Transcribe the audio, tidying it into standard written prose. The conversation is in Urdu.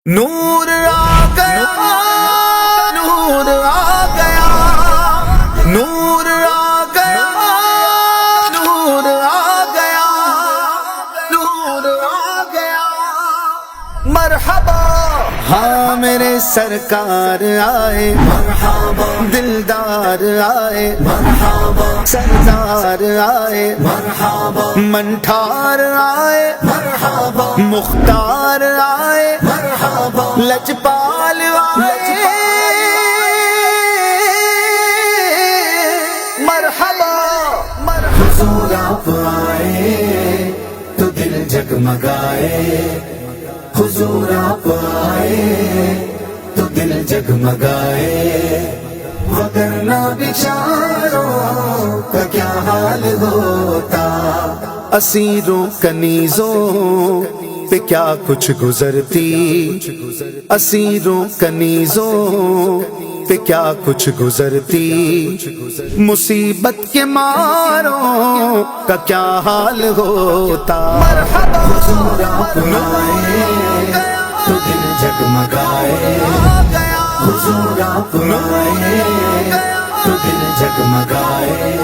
نور آ گیا، نور آ گیا، نور آ گیا، نور آ گیا، نور آ گیا، مرحبا ہاں میرے سرکار آئے، مرحبا دلدار آئے، مرحبا سردار آئے، مرحبا منٹھار آئے، مرحبا مختار آئے، مرحبا لجپال آئے، مرحبا حضور آپ آئے تو دل جگمگائے، حضور آپ آئے تو دل جگمگائے، وگرنہ بیچاروں کا کیا حال ہوتا، اسیروں کنیزوں پہ کیا کچھ گزرتی، اسیروں کنیزوں پہ کیا کچھ گزرتی، مصیبت کے ماروں کا کیا حال ہوتا، حضور آپ آئے تو دل جگمگائے، حضور آپ آئے تو دل جگمگائے،